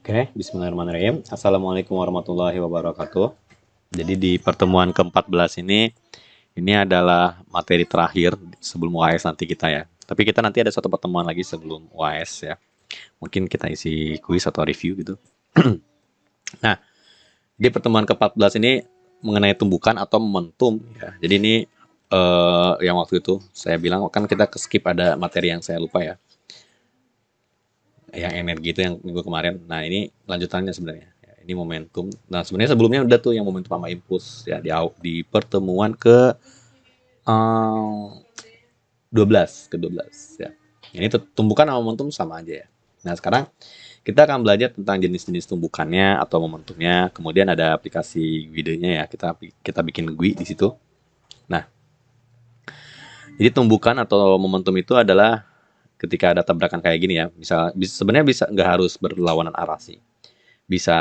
Oke, bismillahirrahmanirrahim. Assalamualaikum warahmatullahi wabarakatuh. Jadi di pertemuan ke-14 ini adalah materi terakhir sebelum UAS nanti kita ya. Tapi kita nanti ada satu pertemuan lagi sebelum UAS ya. Mungkin kita isi kuis atau review gitu. Nah, di pertemuan ke-14 ini mengenai tumbukan atau momentum ya. Jadi ini yang waktu itu saya bilang kan kita skip ada materi yang saya lupa ya. Yang energi itu yang minggu kemarin. Nah, ini lanjutannya sebenarnya. Ya, ini momentum. Nah, sebenarnya sebelumnya udah tuh yang momentum sama impuls ya di pertemuan ke 12 ke 12 ya. Ini tumbukan sama momentum sama aja ya. Nah, sekarang kita akan belajar tentang jenis-jenis tumbukannya atau momentumnya. Kemudian ada aplikasi guidenya ya. Kita bikin GUI di situ. Nah, jadi tumbukan atau momentum itu adalah ketika ada tabrakan kayak gini ya. Sebenarnya bisa nggak harus berlawanan arah sih. Bisa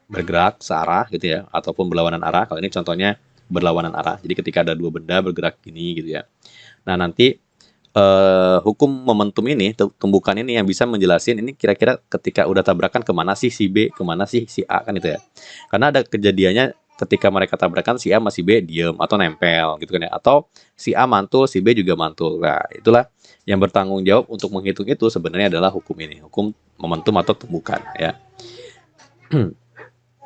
bergerak searah gitu ya, ataupun berlawanan arah. Kalau ini contohnya berlawanan arah. Jadi ketika ada dua benda bergerak gini gitu ya. Nah, nanti hukum momentum ini, tumbukan ini yang bisa menjelasin ini kira-kira ketika udah tabrakan kemana sih si B, kemana sih si A kan itu ya. Karena ada kejadiannya ketika mereka tabrakan si A sama si B diem atau nempel gitu kan ya. Atau si A mantul, si B juga mantul. Nah, itulah yang bertanggung jawab untuk menghitung itu sebenarnya adalah hukum ini, hukum momentum atau tumbukan ya.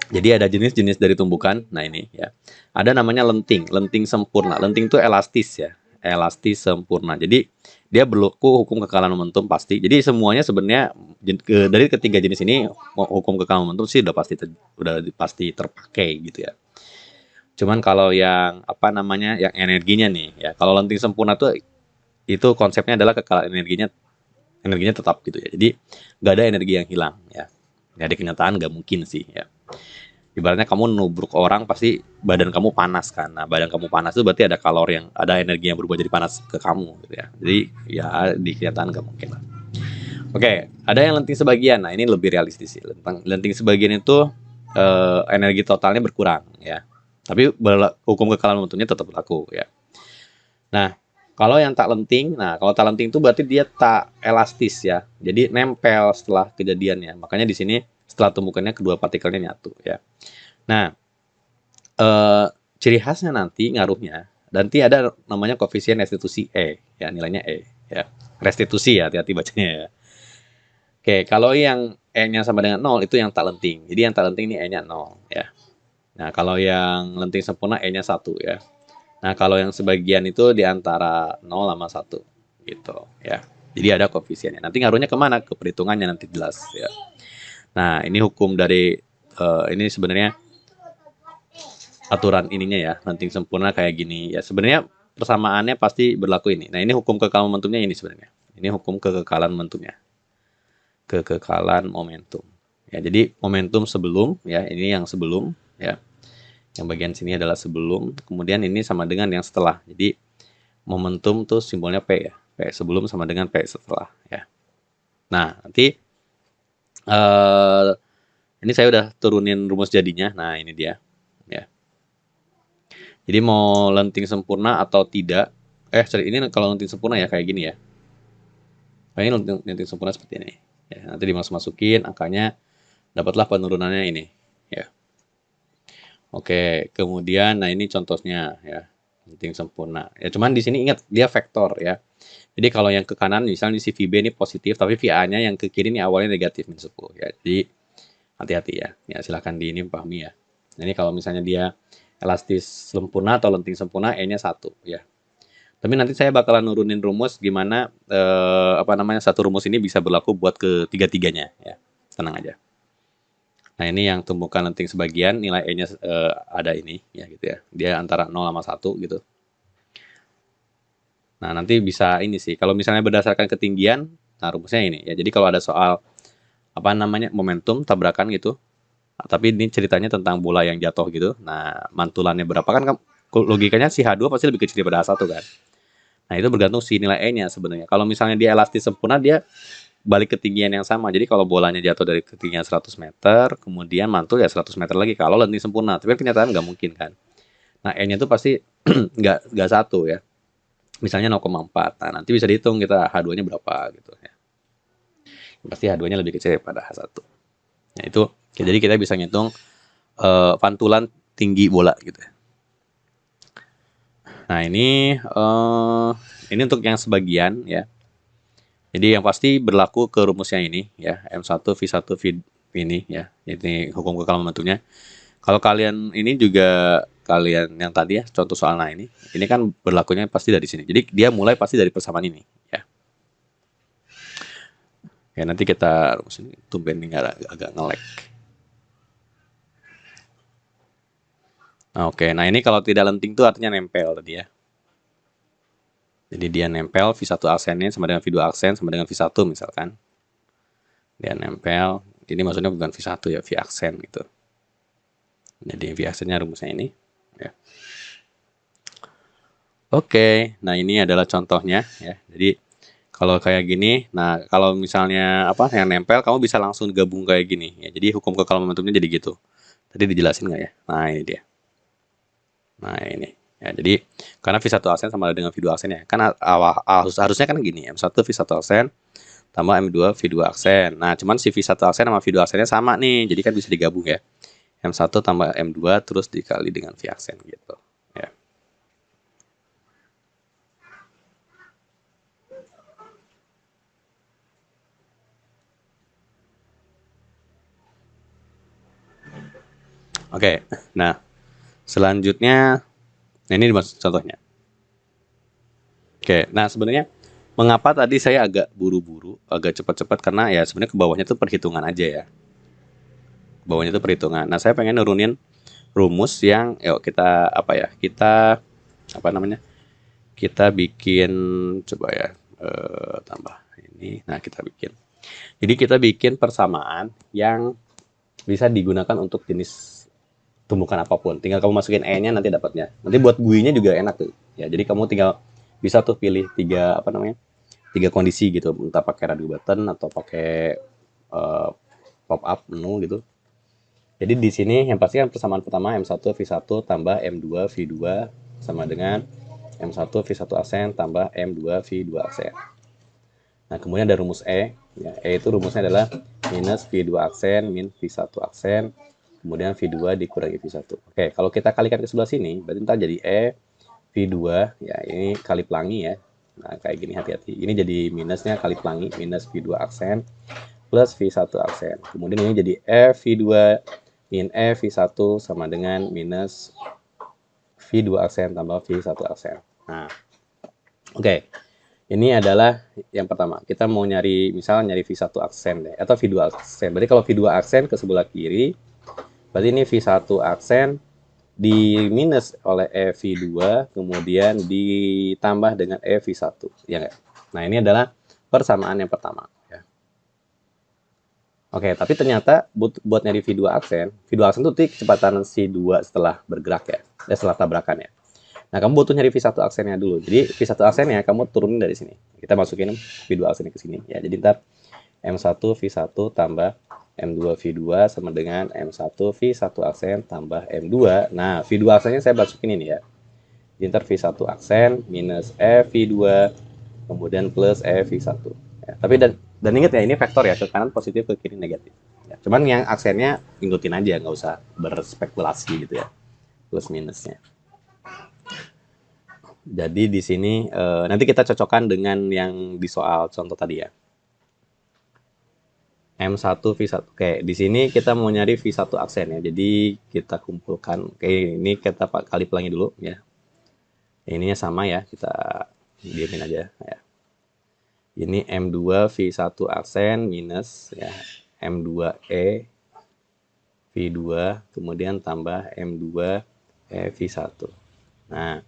Jadi ada jenis-jenis dari tumbukan. Nah ini ya. Ada namanya lenting, lenting sempurna. Lenting itu elastis ya, elastis sempurna. Jadi dia berlaku hukum kekalahan momentum pasti. Jadi semuanya sebenarnya dari ketiga jenis ini hukum kekalahan momentum sih udah pasti terpakai gitu ya. Cuman kalau yang apa namanya yang energinya nih ya. Kalau lenting sempurna tuh itu konsepnya adalah kekalahan energinya tetap gitu ya. Jadi nggak ada energi yang hilang ya. Nggak ada kenyataan nggak mungkin sih ya. Ibaratnya kamu nubruk orang pasti badan kamu panas kan. Nah, badan kamu panas itu berarti ada energi yang berubah jadi panas ke kamu gitu ya. Jadi ya di kenyataan nggak mungkin lah. Oke, ada yang lenting sebagian. Nah, ini lebih realistis sih. Lenting sebagian itu energi totalnya berkurang ya. Tapi hukum kekalahan momentumnya tetap berlaku ya. Nah, kalau yang tak lenting, kalau tak lenting itu berarti dia tak elastis ya. Jadi nempel setelah kejadiannya. Makanya di sini setelah tumbukannya kedua partikelnya nyatu ya. Nah, eh, ciri khasnya nanti ada namanya koefisien restitusi E ya, nilainya E ya. Restitusi ya, hati-hati bacanya ya. Oke, kalau yang E-nya sama dengan 0 itu yang tak lenting. Jadi yang tak lenting ini E-nya 0 ya. Nah, kalau yang lenting sempurna E-nya 1 ya. Nah, kalau yang sebagian itu di antara 0 sama 1 gitu ya. Jadi ada koefisiennya. Nanti ngaruhnya kemana? Ke perhitungannya nanti jelas ya. Nah, ini hukum dari ini sebenarnya aturan ininya ya, lenting sempurna kayak gini. Ya sebenarnya persamaannya pasti berlaku ini. Nah, ini hukum kekekalan momentumnya ini sebenarnya. Ini hukum kekekalan momentumnya. Kekekalan momentum. Ya, jadi momentum sebelum ya, ini yang sebelum ya. Yang bagian sini adalah sebelum, kemudian ini sama dengan yang setelah. Jadi momentum tuh simbolnya P ya. P sebelum sama dengan P setelah ya. Nah, nanti ini saya udah turunin rumus jadinya. Nah, ini dia. Ya. Jadi mau lenting sempurna atau tidak. Sorry, ini kalau lenting sempurna ya kayak gini ya. Nah, ini lenting sempurna seperti ini. Ya, nanti dimasuk-masukin angkanya, dapatlah penurunannya ini. Ya. Oke, kemudian nah ini contohnya ya. Lenting sempurna. Ya cuman di sini ingat dia vektor ya. Jadi kalau yang ke kanan misalnya si VB ini positif, tapi VA-nya yang ke kiri ini awalnya negatif min 10 ya. Jadi hati-hati ya. Ya silakan di ini pahami ya. Nah, ini kalau misalnya dia elastis sempurna atau lenting sempurna E-nya 1 ya. Tapi nanti saya bakalan nurunin rumus gimana satu rumus ini bisa berlaku buat ketiga-tiganya ya. Tenang aja. Nah, ini yang tumbukan lenting sebagian nilai E-nya ada ini ya gitu ya. Dia antara 0 sama 1 gitu. Nah, nanti bisa ini sih. Kalau misalnya berdasarkan ketinggian, nah rumusnya ini ya. Jadi kalau ada soal momentum tabrakan gitu. Nah, tapi ini ceritanya tentang bola yang jatuh gitu. Nah, mantulannya berapa kan logikanya si H2 pasti lebih kecil daripada H1 kan. Nah, itu bergantung si nilai E-nya sebenarnya. Kalau misalnya dia elastis sempurna, dia balik ketinggian yang sama. Jadi kalau bolanya jatuh dari ketinggian 100 meter, kemudian mantul ya 100 meter lagi kalau lenting sempurna. Tapi kenyataan nggak mungkin kan. Nah, E-nya itu pasti nggak 1 ya. Misalnya 0,4. Nah, nanti bisa dihitung kita H2-nya berapa gitu ya. pasti H2-nya lebih kecil daripada H1. Nah, itu jadi kita bisa ngitung pantulan tinggi bola gitu. Nah, ini untuk yang sebagian ya. Jadi yang pasti berlaku ke rumusnya ini ya, M1 V1 V ini ya. Ini hukum kekal momentumnya. Kalau kalian ini juga kalian yang tadi ya, contoh soalnya ini kan berlakunya pasti dari sini. Jadi dia mulai pasti dari persamaan ini ya. Ya nanti kita rumus ini tumben ini agak nge-lag. Nah, oke, nah ini kalau tidak lenting itu artinya nempel tadi ya. Jadi dia nempel V1 aksennya sama dengan V2 aksen sama dengan V1 misalkan. Dia nempel, ini maksudnya bukan V1 ya, V aksen gitu. Jadi V aksennya rumusnya ini. Ya. Oke, nah ini adalah contohnya ya. Jadi kalau kayak gini, nah kalau misalnya apa yang nempel, kamu bisa langsung gabung kayak gini ya. Jadi hukum kekal momentumnya jadi gitu. Tadi dijelasin nggak ya? Nah ini dia. Nah ini ya, jadi karena V1 aksen sama dengan V2 aksen ya. Kan harusnya kan gini, M1 V1 aksen tambah M2 V2 aksen. Nah, cuman si V1 aksen sama V2 aksennya sama nih. Jadi kan bisa digabung ya. M1 tambah M2 terus dikali dengan V aksen gitu. Ya. Oke, nah selanjutnya, nah ini dimaksud contohnya. Oke, nah sebenarnya mengapa tadi saya agak buru-buru, agak cepat-cepat karena ya sebenarnya ke bawahnya itu perhitungan aja ya. Bawahnya itu perhitungan. Nah, saya pengen nurunin rumus yang yuk kita apa ya? Kita apa namanya? Kita bikin coba ya tambah ini. Nah, kita bikin. Jadi kita bikin persamaan yang bisa digunakan untuk jenis tumbukan apapun. Tinggal kamu masukin e-nya nanti dapatnya. Nanti buat GUI-nya juga enak tuh. Ya, jadi kamu tinggal bisa tuh pilih tiga kondisi gitu, entah pakai radio button atau pakai pop up menu gitu. Jadi di sini yang pasti kan persamaan pertama M1 V1 tambah M2 V2 sama dengan M1 V1 aksen tambah M2 V2 aksen. Nah, kemudian ada rumus E. Ya, E itu rumusnya adalah minus V2 aksen min V1 aksen, kemudian V2 dikurangi V1. Oke, kalau kita kalikan ke sebelah sini, berarti ntar jadi E V2, ya ini kali pelangi ya. Nah, kayak gini hati-hati. Ini jadi minusnya kali pelangi, minus V2 aksen plus V1 aksen. Kemudian ini jadi E V2 min E V1 sama dengan minus V2 aksen tambah V1 aksen. Nah, oke. Ini adalah yang pertama. Kita mau nyari, misalnya nyari V1 aksen deh, atau V2 aksen. Berarti kalau V2 aksen ke sebelah kiri, berarti ini V1 aksen di minus oleh E V2, kemudian ditambah dengan E V1. Ya nggak? Nah, ini adalah persamaan yang pertama. Ya. Oke, tapi ternyata buat nyari V2 aksen itu kecepatan si 2 setelah bergerak ya, setelah tabrakan ya. Nah, kamu butuh nyari V1 aksennya dulu. Jadi, V1 aksennya kamu turunin dari sini. Kita masukin V2 aksennya ke sini. Ya, jadi ntar M1 V1 tambah M2 V2 sama dengan M1 V1 aksen tambah M2. Nah, V2 aksennya saya masukin ini ya. Jadi ntar V1 aksen minus E V2 kemudian plus E V1. Ya, tapi dan ingat ya, ini vektor ya, ke kanan positif, ke kiri negatif. Ya, cuman yang aksennya ngikutin aja, nggak usah berspekulasi gitu ya, plus minusnya. Jadi di sini nanti kita cocokkan dengan yang di soal contoh tadi ya. M1 V1. Oke, di sini kita mau nyari V1 aksen ya. Jadi kita kumpulkan. Oke, ini kita kali pelangi dulu ya. Ininya sama ya, kita diamin aja ya. Ini M2 V1 aksen minus ya M2E V2 kemudian tambah M2 E V1. Nah,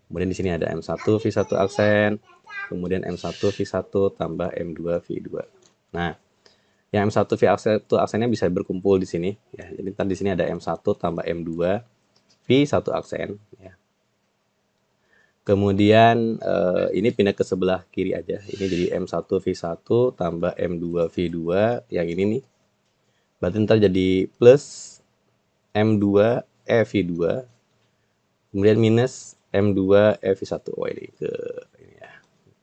kemudian di sini ada M1 V1 aksen, kemudian M1 V1 tambah M2 V2. Nah, yang M1 V1 aksennya bisa berkumpul di sini ya. Jadi ntar di sini ada M1 tambah M2 V1 aksen ya. Kemudian ini pindah ke sebelah kiri aja. Ini jadi M1 V1 tambah M2 V2 yang ini nih. Berarti ntar jadi plus M2 E V2 kemudian minus M2 E V1. Oh, ini ya.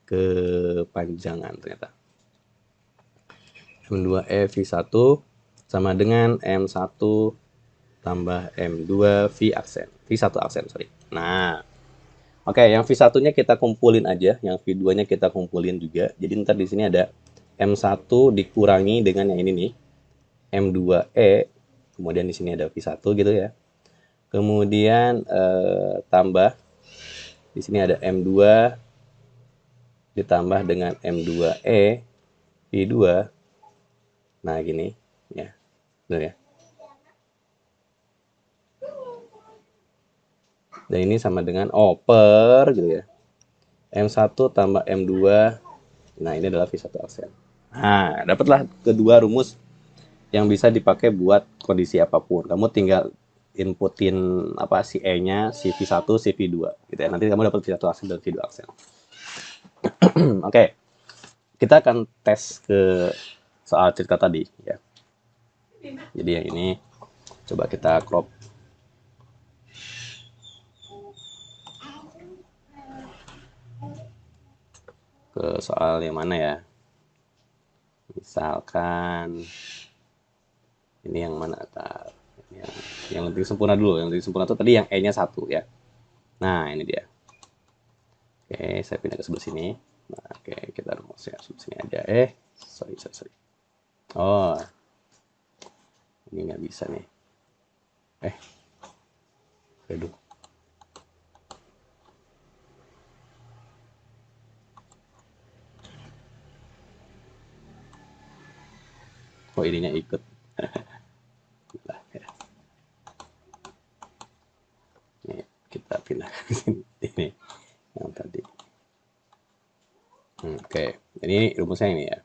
Kepanjangan ternyata. M2E V1 sama dengan M1 tambah M2 V1 aksen, sorry. Nah, oke, yang V1-nya kita kumpulin aja, yang V2-nya kita kumpulin juga. Jadi ntar di sini ada M1 dikurangi dengan yang ini nih, M2E, kemudian di sini ada V1 gitu ya. Kemudian tambah di sini ada M2 ditambah dengan M2E V2. Nah, gini ya. Benar ya. Dan ini sama dengan per gitu ya. M1 tambah M2. Nah, ini adalah V1 aksen. Nah, dapatlah kedua rumus yang bisa dipakai buat kondisi apapun. Kamu tinggal inputin apa si E-nya, si V1, si V2 gitu ya. Nanti kamu dapat V1 aksen dan V2 aksen. Oke. Kita akan tes ke soal cerita tadi ya. Jadi yang ini coba kita crop. Ke soal yang mana ya? Misalkan ini yang mana? Yang lebih sempurna dulu. Yang lebih sempurna itu tadi yang E-nya 1 ya. Nah, ini dia. Oke, saya pindah ke sebelah sini. Nah, oke, kita rumusnya sebelah sini aja. Sorry. Oh, ini nggak bisa nih. Aduh. Oh, ininya ikut. Nah, ya. Ini kita pindah ke sini. Ini yang tadi. Oke, ini rumusnya ini ya.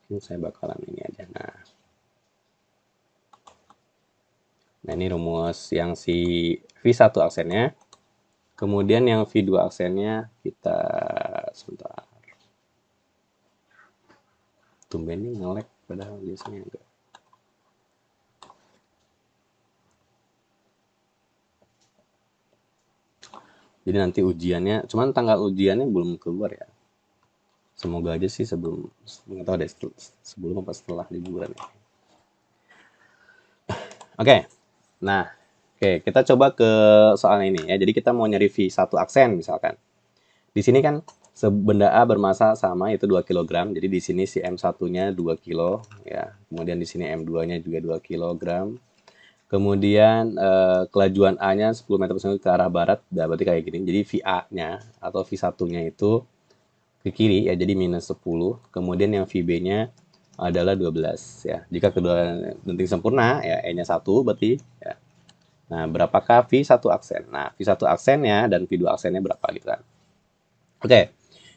Ini saya bakalan ini aja. Nah, ini rumus yang si V1 aksennya. Kemudian yang V2 aksennya kita sebentar. Tumben nih nge-lag padahal biasanya enggak. Jadi nanti ujiannya, cuman tanggal ujiannya belum keluar ya. Semoga aja sih nggak tahu deh sebelum apa setelah liburan ya. Oke. Nah, oke, kita coba ke soal ini ya. Jadi kita mau nyari V1 aksen misalkan. Di sini kan benda A bermasa sama yaitu 2 kg. Jadi di sini si M1-nya 2 kg ya. Kemudian di sini M2-nya juga 2 kg. Kemudian kelajuan A-nya 10 meter per second ke arah barat, berarti kayak gini. Jadi VA-nya atau V1-nya itu ke kiri ya, jadi minus 10. Kemudian yang VB-nya adalah 12 ya. Jika kedua lenting sempurna ya E-nya 1 berarti ya. Nah, berapakah V1 aksen? Nah, V1 aksennya dan V2 aksennya berapa gitu kan. Oke.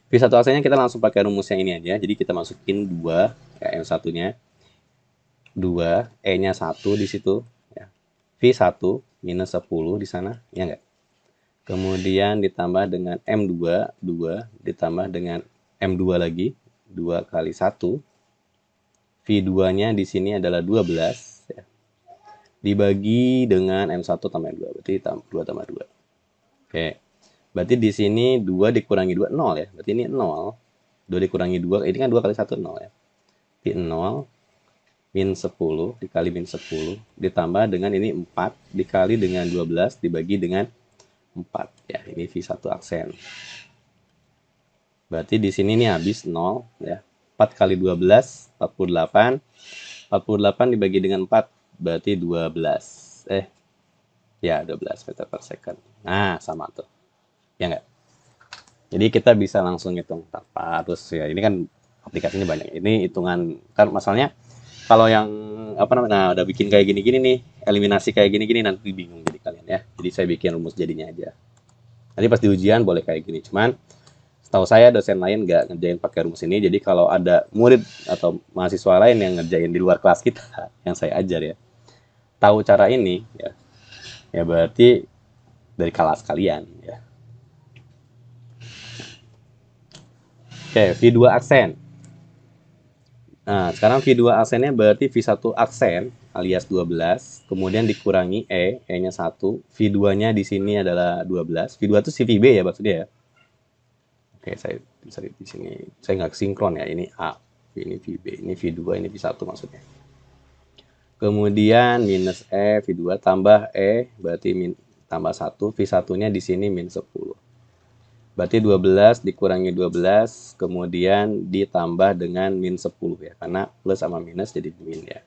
V1 aksennya kita langsung pakai rumusnya ini aja. Jadi kita masukin 2 ya, M1-nya 2, E-nya 1 di situ ya. V1 minus 10 di sana, ya enggak? Kemudian ditambah dengan M2, 2 ditambah dengan M2 lagi, 2 kali 1. V2-nya di sini adalah 12 ya. Dibagi dengan M1 tambah M2, berarti 2 tambah 2. Oke. Berarti di sini 2 dikurangi 2 0 ya. Berarti ini 0. 2 dikurangi 2, ini kan 2 kali 1 0 ya. Berarti 0 min 10 dikali min 10 ditambah dengan ini 4 dikali dengan 12 dibagi dengan 4 ya, ini V1 aksen. Berarti di sini nih habis 0 ya. 4 kali 12 48. 48 dibagi dengan 4 berarti 12. Ya 12 meter per second. Nah, sama tuh. Ya enggak? Jadi kita bisa langsung hitung tanpa harus ya, ini kan aplikasinya banyak. Ini hitungan kan masalahnya kalau yang apa namanya, nah udah bikin kayak gini-gini nih, eliminasi kayak gini-gini nanti bingung jadi kalian ya. Jadi saya bikin rumus jadinya aja. Nanti pas di ujian boleh kayak gini. Cuman setahu saya dosen lain nggak ngerjain pakai rumus ini. Jadi kalau ada murid atau mahasiswa lain yang ngerjain di luar kelas kita, yang saya ajar ya, tahu cara ini ya berarti dari kelas kalian ya. Oke, V2 aksen. Nah, sekarang V2 aksennya berarti V1 aksen alias 12, kemudian dikurangi E-nya 1, V2-nya di sini adalah 12. V2 itu si VB ya maksudnya ya. Oke, saya di sini saya nggak sinkron ya, ini A. Ini VB, ini V2, ini V1 maksudnya. Kemudian minus E, V2 tambah E, berarti tambah 1, V1-nya di sini min 10. Berarti 12 dikurangi 12, kemudian ditambah dengan min 10 ya. Karena plus sama minus jadi min ya.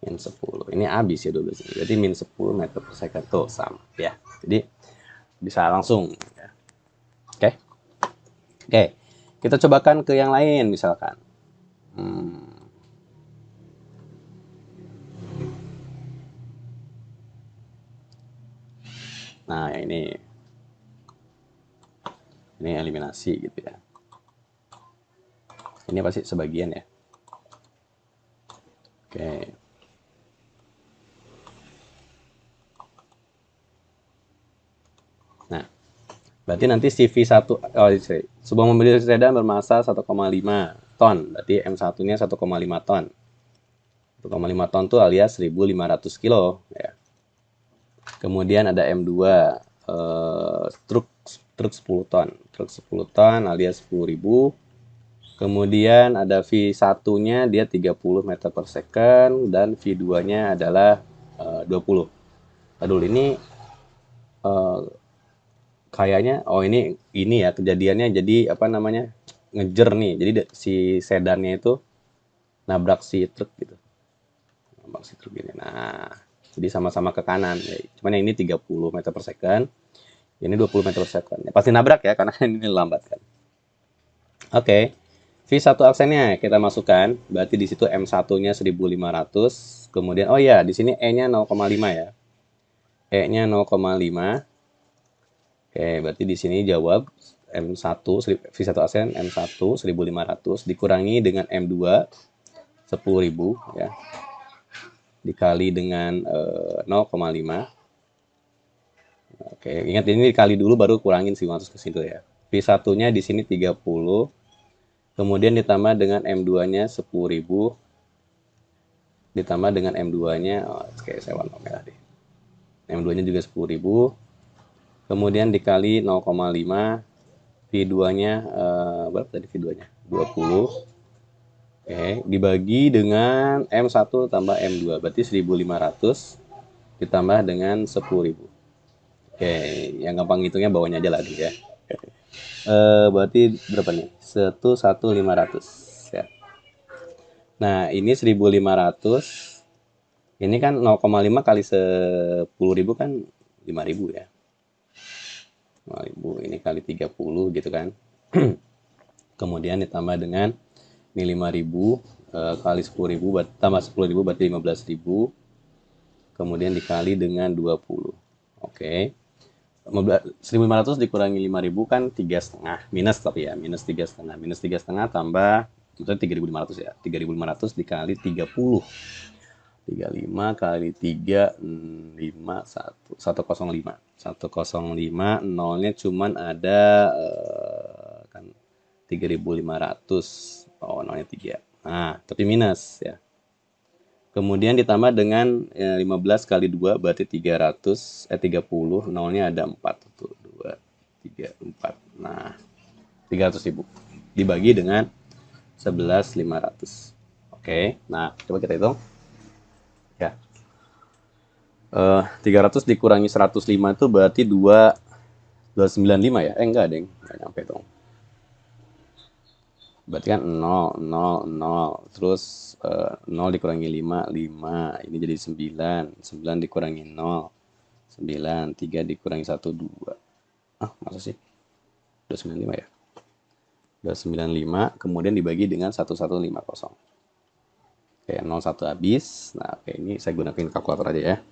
Min 10. Ini habis ya 12 ini. Berarti min 10 meter per second. Tuh, sama ya. Jadi bisa langsung ya. Oke. Oke. Kita cobakan ke yang lain misalkan. Nah, ini eliminasi gitu ya. Ini pasti sebagian ya. Oke. Nah, berarti nanti si V1, sebuah mobil sedan bermasa 1,5 ton. Berarti M1-nya 1,5 ton. 1,5 ton tuh alias 1.500 kilo ya. Kemudian ada M2, truk 10 ton. Truk 10 ton alias 10.000. Kemudian ada V1-nya dia 30 meter per second dan V2-nya adalah 20. Aduh, ini kayaknya ini ya kejadiannya, jadi apa namanya? Ngejer nih. Jadi si sedannya itu nabrak si truk gitu. Nabrak si truk ini. Nah, jadi sama-sama ke kanan ya. Cuman yang ini 30 meter per second, ini 20 meter per second. Ya, pasti nabrak ya karena ini lambat kan. Oke. V1 aksennya kita masukkan, berarti di situ M1-nya 1.500, kemudian oh ya, di sini E-nya 0,5 ya. E-nya 0,5. Oke, berarti di sini jawab M1 V1 aksen M1 1.500 dikurangi dengan M2 10.000 ya. Dikali dengan 0,5. Oke, ingat ini dikali dulu baru kurangin sih masuk ke situ ya. V1-nya di sini 30. Kemudian ditambah dengan M2-nya 10.000 ditambah dengan M2-nya, oke saya warna merah deh. M2-nya juga 10.000. Kemudian dikali 0,5, V2-nya berapa tadi V2-nya? 20. Oke, dibagi dengan M1 tambah M2, berarti 1.500 ditambah dengan 10.000. Oke, yang gampang hitungnya bawahnya aja lagi ya. Berarti berapa nih? 1.500 ya. Nah, ini 1.500. Ini kan 0,5 kali 10.000 kan 5.000 ya. 5.000 ini kali 30 gitu kan. Kemudian ditambah dengan ini 5.000 kali 10.000 tambah 10.000 berarti 15.000. Kemudian dikali dengan 20. Oke. 1.500 dikurangi 5.000 kan 3,5 minus, tapi ya minus 3,5, minus 3,5 tambah itu 3.500 ya. 3.500 dikali 30. 35 kali 3 5 105. 105 nolnya cuman ada kan 3.500. Oh, nolnya 3. Nah, tapi minus ya. Kemudian ditambah dengan 15 kali 2 berarti 300, 30, nolnya ada 4. 2, 3, 4. Nah, 300.000 dibagi dengan 11.500. Oke, nah coba kita hitung. Ya. 300 dikurangi 105 itu berarti 295 ya? Enggak, Deng. Enggak nyampe dong. Berarti kan 0, 0, 0. Terus 0 dikurangi 5, 5. Ini jadi 9. 9 dikurangi 0, 9. 3 dikurangi 1, 2. Ah, masa sih? 295 ya? 295. Kemudian dibagi dengan 1150. Oke, 01 habis. Nah, oke, ini saya gunakan kalkulator aja ya.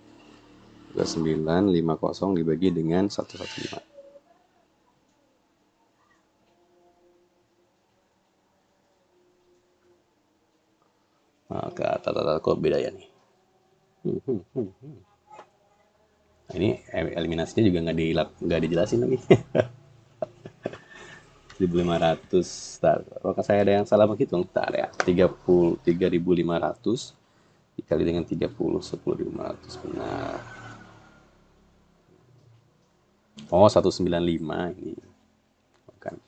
2950 dibagi dengan 115. Oke, kok beda ya nih. Nah, ini eliminasinya juga nggak dijelasin lagi. 1.500. Kalau saya ada yang salah menghitung, ya. 3.500 dikali dengan 30, 10.500 benar. Oh, 195 ini. Bukan.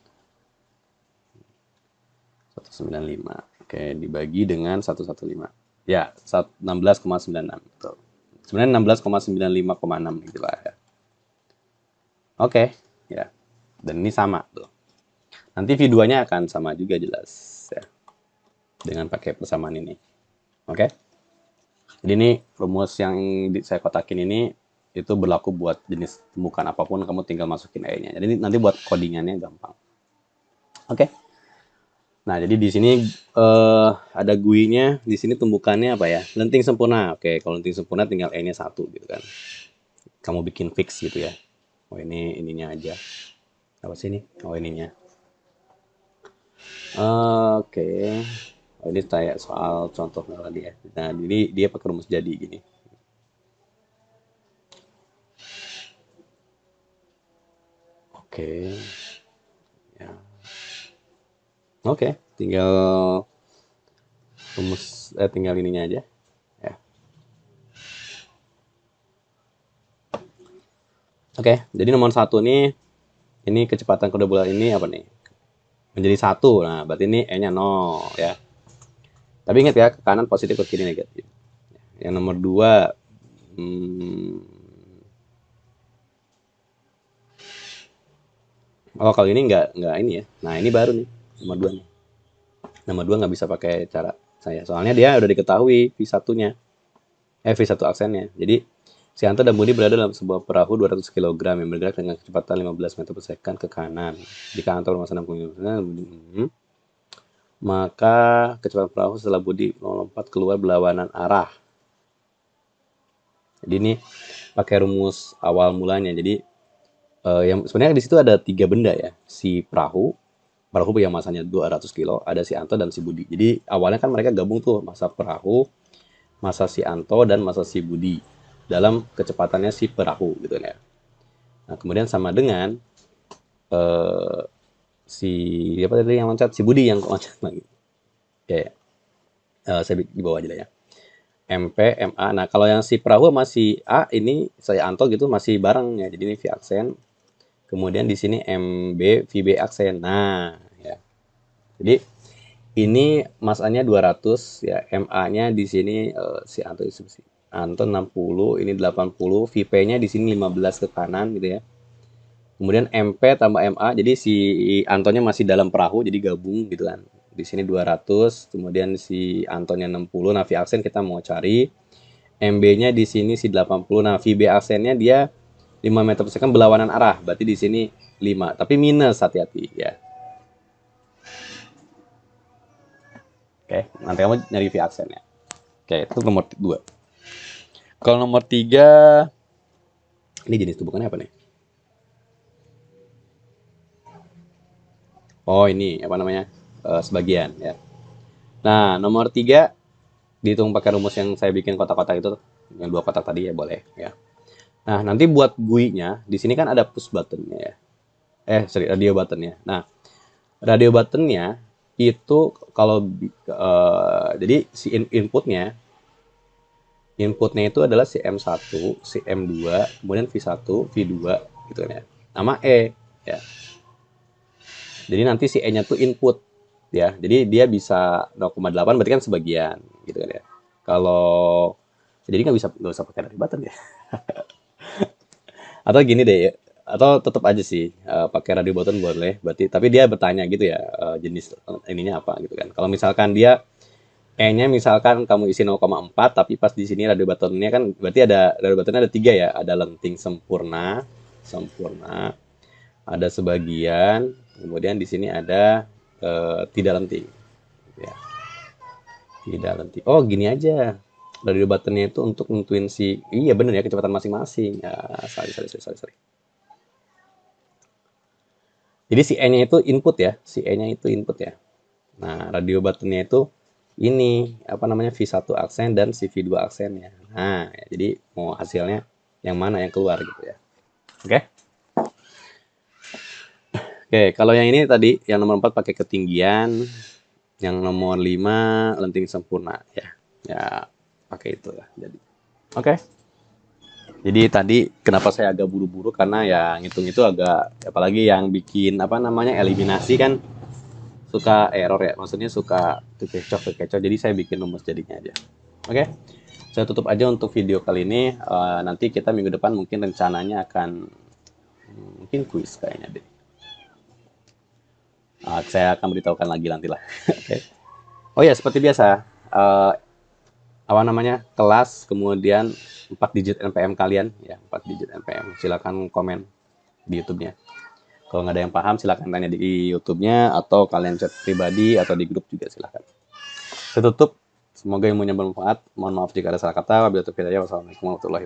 16,95. Oke, dibagi dengan 115. Ya, 16,96. Betul. Sebenarnya 16,95,6 gitu lah ya. Oke, ya. Dan ini sama tuh. Nanti V2-nya akan sama juga jelas ya. Dengan pakai persamaan ini. Oke. Jadi ini rumus yang saya kotakin ini itu berlaku buat jenis tumbukan apapun, kamu tinggal masukin E-nya. Jadi nanti buat codingannya gampang. Oke. Nah, jadi di sini ada GUI-nya, di sini tumbukannya apa ya? Lenting sempurna. Oke, kalau lenting sempurna tinggal E-nya 1 gitu kan. Kamu bikin fix gitu ya. Oh, ini ininya aja. Apa sih ini? Oh, ininya. Oke. Oh, ini kayak soal contoh tadi ya. Nah, jadi dia pakai rumus jadi gini. Oke. Ya. Oke, tinggal tinggal ininya aja ya. Oke, jadi nomor 1 nih, ini kecepatan kedua bulan ini apa nih? Menjadi 1. Nah, berarti ini E-nya 0 ya. Tapi ingat ya, ke kanan positif, ke kiri negatif. Yang nomor 2, oh kalau ini nggak ini ya. Nah, ini baru nih, nomor 2 nih. Nomor 2 nggak bisa pakai cara saya. Soalnya dia udah diketahui V1-nya. V1 aksennya. Jadi, si Anto dan Budi berada dalam sebuah perahu 200 kg yang bergerak dengan kecepatan 15 meter per second ke kanan. Jika Anto bermasa 60 km, maka kecepatan perahu setelah Budi melompat keluar berlawanan arah. Jadi ini pakai rumus awal mulanya. Jadi yang sebenarnya di situ ada 3 benda ya. Si perahu yang masanya 200 kilo, ada si Anto dan si Budi. Jadi awalnya kan mereka gabung tuh, masa perahu, masa si Anto, dan masa si Budi dalam kecepatannya si perahu gitu ya. Nah, kemudian sama dengan si apa tadi yang loncat, si Budi yang loncat lagi. Oke. Saya di bawah aja lah ya. MP, MA. Nah, kalau yang si perahu masih A ini saya Anto gitu masih bareng ya. Jadi ini V aksen. Kemudian di sini MB, VB aksen. Nah, ya. Jadi ini masanya 200 ya, MA-nya di sini si Anto 60, ini 80, VP-nya di sini 15 ke kanan gitu ya. Kemudian MP tambah MA, jadi si Antonya masih dalam perahu, jadi gabung gitu kan. Di sini 200, kemudian si Antonya 60. Nah, V aksen kita mau cari. MB-nya di sini si 80. Nah, VB aksennya dia 5 meter per second berlawanan arah. Berarti di sini 5. Tapi minus, hati-hati ya. Oke, nanti kamu nyari V aksennya. Oke, itu nomor 2. Kalau nomor 3, ini jenis tumbukannya apa nih? Oh, ini apa namanya? Sebagian ya. Nah, nomor 3 dihitung pakai rumus yang saya bikin kotak-kotak itu, yang 2 kotak tadi ya boleh ya. Nah, nanti buat GUI-nya, di sini kan ada push button-nya ya. Radio button-nya. Nah, radio button-nya itu kalau jadi si inputnya itu adalah si M1, si M2, kemudian V1, V2 gitu kan ya. Nama E ya. Jadi nanti si E-nya tuh input ya. Jadi dia bisa 0,8 berarti kan sebagian gitu kan ya. Kalau jadi nggak usah pakai radio button ya. Atau gini deh ya. Atau tetap aja sih pakai radio button boleh. Berarti tapi dia bertanya gitu ya jenis ininya apa gitu kan. Kalau misalkan dia E-nya misalkan kamu isi 0,4 tapi pas di sini radio buttonnya kan berarti ada radio buttonnya ada 3 ya. Ada lenting sempurna, ada sebagian, kemudian di sini ada tidak lenting. Ya. Tidak lenting. Oh, gini aja. Radio buttonnya itu untuk nentuin si iya bener ya kecepatan masing-masing. Ya, sorry. Jadi si E-nya itu input ya, si E-nya itu input ya. Nah, radio buttonnya itu ini apa namanya V1 aksen dan si V2 aksennya. Nah, ya, jadi mau hasilnya yang mana yang keluar gitu ya. Oke. Oke, kalau yang ini tadi yang nomor 4 pakai ketinggian, yang nomor 5 lenting sempurna ya. Ya, pakai itu lah jadi. Oke. Jadi tadi kenapa saya agak buru-buru karena ya ngitung itu agak apalagi yang bikin apa namanya eliminasi kan suka error ya, maksudnya suka kekecoh. Jadi saya bikin rumus jadinya aja. Oke, saya tutup aja untuk video kali ini. Nanti kita minggu depan mungkin rencananya akan mungkin kuis kayaknya deh. Saya akan beritahukan lagi nanti lah. Oke. Oh ya, seperti biasa, apa namanya, kelas, kemudian 4 digit NPM kalian, ya 4 digit NPM. Silakan komen di YouTube-nya. Kalau nggak ada yang paham, silakan tanya di YouTube-nya, atau kalian chat pribadi, atau di grup juga silakan. Saya tutup. Semoga ilmunya bermanfaat. Mohon maaf jika ada salah kata. Wabillahi taufiq hidayah. Wassalamualaikum warahmatullahi wabarakatuh.